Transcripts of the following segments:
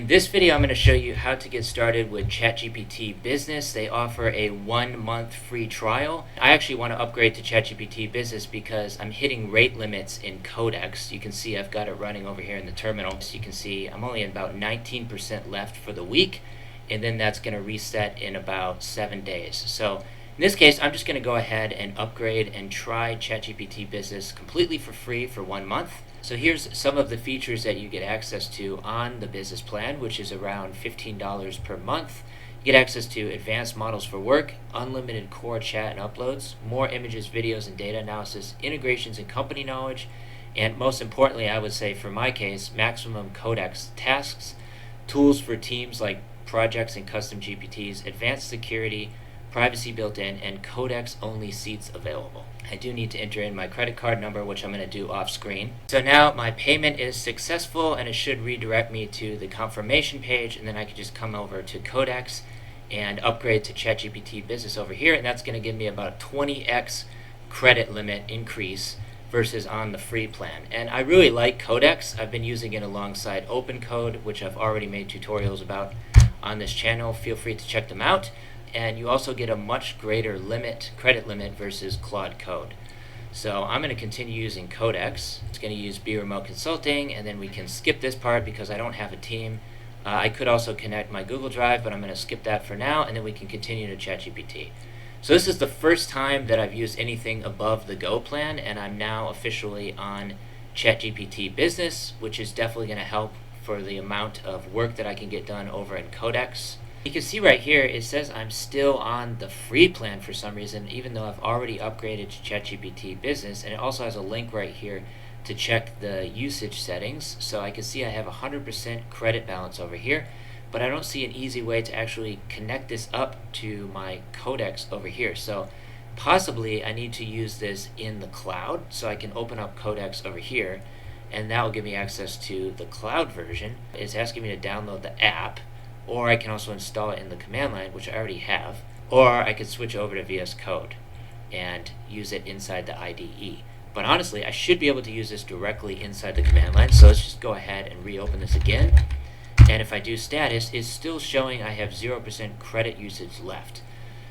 In this video, I'm going to show you how to get started with ChatGPT Business. They offer a 1-month free trial. I actually want to upgrade to ChatGPT Business because I'm hitting rate limits in Codex. You can see I've got it running over here in the terminal. So you can see I'm only at about 19% left for the week, and then that's going to reset in about 7 days. So in this case, I'm just going to go ahead and upgrade and try ChatGPT Business completely for free for 1 month. So here's some of the features that you get access to on the business plan, which is around $15 per month. You get access to advanced models for work, unlimited core chat and uploads, more images, videos, and data analysis, integrations and company knowledge, and most importantly, I would say for my case, maximum Codex tasks, tools for teams like projects and custom GPTs, advanced security, privacy built in, and Codex only seats available. I do need to enter in my credit card number, which I'm going to do off screen. So now my payment is successful, and it should redirect me to the confirmation page, and then I can just come over to Codex and upgrade to ChatGPT Business over here, and that's going to give me about a 20x credit limit increase versus on the free plan. And I really like Codex. I've been using it alongside OpenCode, which I've already made tutorials about on this channel. Feel free to check them out. And you also get a much greater credit limit versus Claude Code. So I'm going to continue using Codex. It's going to use Be Remote Consulting, and then we can skip this part because I don't have a team. I could also connect my Google Drive, but I'm going to skip that for now, and then we can continue to ChatGPT. So this is the first time that I've used anything above the Go plan, and I'm now officially on ChatGPT Business, which is definitely going to help for the amount of work that I can get done over in Codex. You can see right here, it says I'm still on the free plan for some reason, even though I've already upgraded to ChatGPT Business, and it also has a link right here to check the usage settings. So I can see I have 100% credit balance over here, but I don't see an easy way to actually connect this up to my Codex over here. So possibly I need to use this in the cloud, so I can open up Codex over here, and that will give me access to the cloud version. It's asking me to download the app, or I can also install it in the command line, which I already have, or I could switch over to VS Code and use it inside the IDE. But honestly, I should be able to use this directly inside the command line, so let's just go ahead and reopen this again. And if I do status, it's still showing I have 0% credit usage left.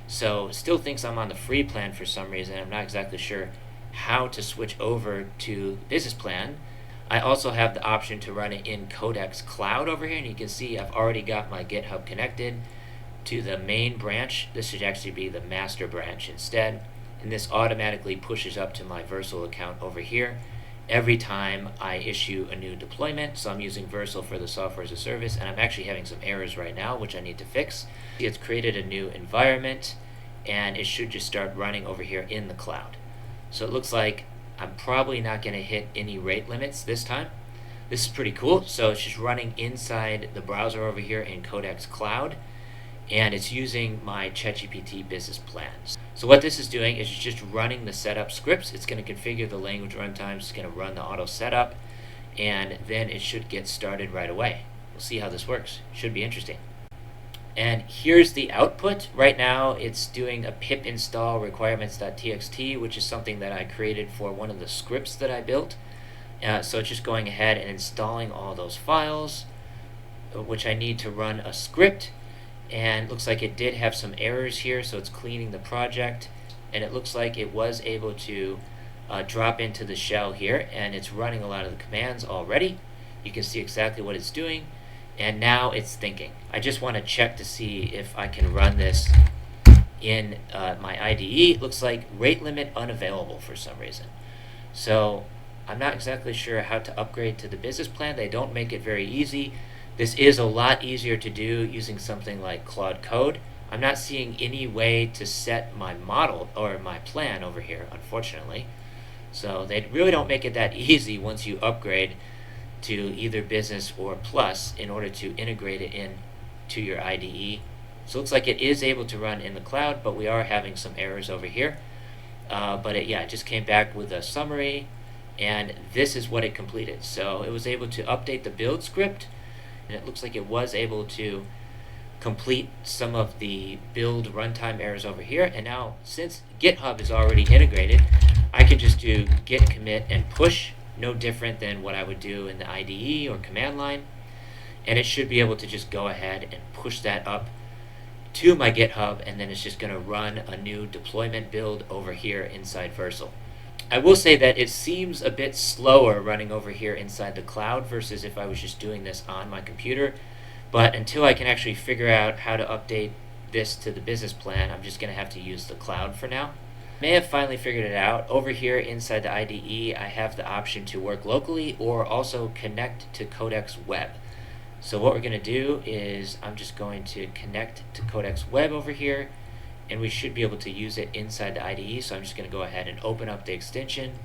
So it still thinks I'm on the free plan for some reason. I'm not exactly sure how to switch over to business plan. I also have the option to run it in Codex Cloud over here, and you can see I've already got my GitHub connected to the main branch. This should actually be the master branch instead, and this automatically pushes up to my Versal account over here every time I issue a new deployment. So I'm using Versal for the software as a service, and I'm actually having some errors right now, which I need to fix. It's created a new environment, and it should just start running over here in the cloud. So it looks like I'm probably not going to hit any rate limits this time. This is pretty cool. So it's just running inside the browser over here in Codex Cloud, and it's using my ChatGPT Business plans. So what this is doing is just running the setup scripts. It's going to configure the language runtime. It's going to run the auto setup, and then it should get started right away. We'll see how this works. Should be interesting. And here's the output. Right now it's doing a pip install requirements.txt, which is something that I created for one of the scripts that I built. So it's just going ahead and installing all those files, which I need to run a script. And it looks like it did have some errors here, so it's cleaning the project. And it looks like it was able to drop into the shell here, and it's running a lot of the commands already. You can see exactly what it's doing. And now it's thinking. I just want to check to see if I can run this in my IDE. It looks like rate limit unavailable for some reason. So I'm not exactly sure how to upgrade to the business plan. They don't make it very easy. This is a lot easier to do using something like Claude Code. I'm not seeing any way to set my model or my plan over here, unfortunately. So they really don't make it that easy once you upgrade to either Business or Plus in order to integrate it in to your IDE. So it looks like it is able to run in the cloud, but we are having some errors over here. But it just came back with a summary, and this is what it completed. So it was able to update the build script, and it looks like it was able to complete some of the build runtime errors over here. And now, since GitHub is already integrated, I can just do git commit and push, no different than what I would do in the IDE or command line. and it should be able to just go ahead and push that up to my GitHub, and then it's just going to run a new deployment build over here inside Versal. I will say that it seems a bit slower running over here inside the cloud versus if I was just doing this on my computer, but until I can actually figure out how to update this to the business plan, I'm just going to have to use the cloud for now. May have finally figured it out. Over here inside the IDE, I have the option to work locally or also connect to Codex Web. So what we're going to do is I'm just going to connect to Codex Web over here, and we should be able to use it inside the IDE. So I'm just going to go ahead and open up the extension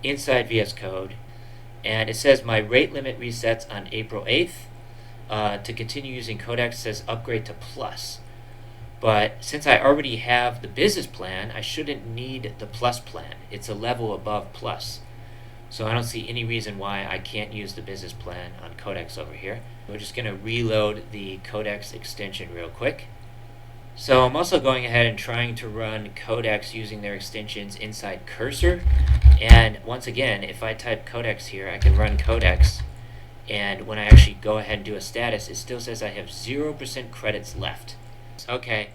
inside VS Code, and it says my rate limit resets on April 8th. To continue using Codex, says upgrade to Plus. But since I already have the business plan, I shouldn't need the Plus plan. It's a level above Plus. So I don't see any reason why I can't use the business plan on Codex over here. We're just going to reload the Codex extension real quick. So I'm also going ahead and trying to run Codex using their extensions inside Cursor. And once again, if I type Codex here, I can run Codex. And when I actually go ahead and do a status, it still says I have 0% credits left. Okay,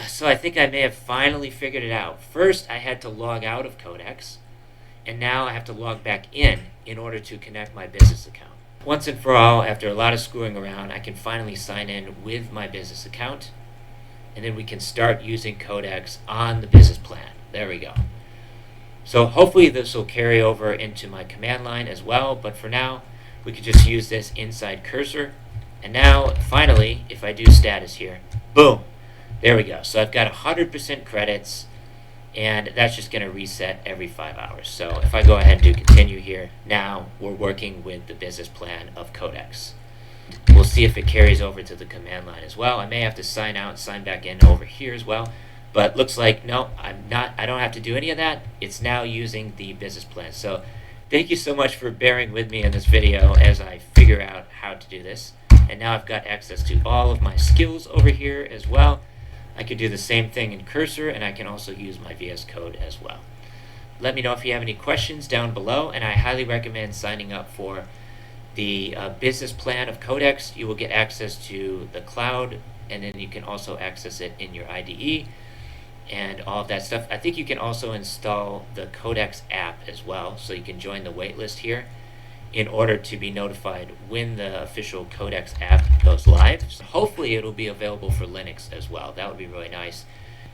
so I think I may have finally figured it out. First, I had to log out of Codex, and now I have to log back in order to connect my business account. Once and for all, after a lot of screwing around, I can finally sign in with my business account, and then we can start using Codex on the business plan. There we go. So hopefully this will carry over into my command line as well, but for now, we can just use this inside Cursor. And now, finally, if I do status here, boom, there we go. So I've got 100% credits, and that's just going to reset every 5 hours. So if I go ahead and do continue here, now we're working with the business plan of Codex. We'll see if it carries over to the command line as well. I may have to sign out and sign back in over here as well, but looks like, no, I don't have to do any of that. It's now using the business plan. So thank you so much for bearing with me in this video as I figure out how to do this. And now I've got access to all of my skills over here as well. I could do the same thing in Cursor, and I can also use my VS Code as well. Let me know if you have any questions down below, and I highly recommend signing up for the business plan of Codex. You will get access to the cloud, and then you can also access it in your IDE and all of that stuff. I think you can also install the Codex app as well, so you can join the waitlist here in order to be notified when the official Codex app goes live. So hopefully it'll be available for Linux as well. That would be really nice.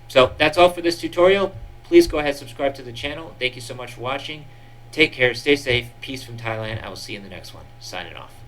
So that's all for this tutorial. Please go ahead and subscribe to the channel. Thank you so much for watching. Take care, stay safe, peace from Thailand. I will see you in the next one. Signing off.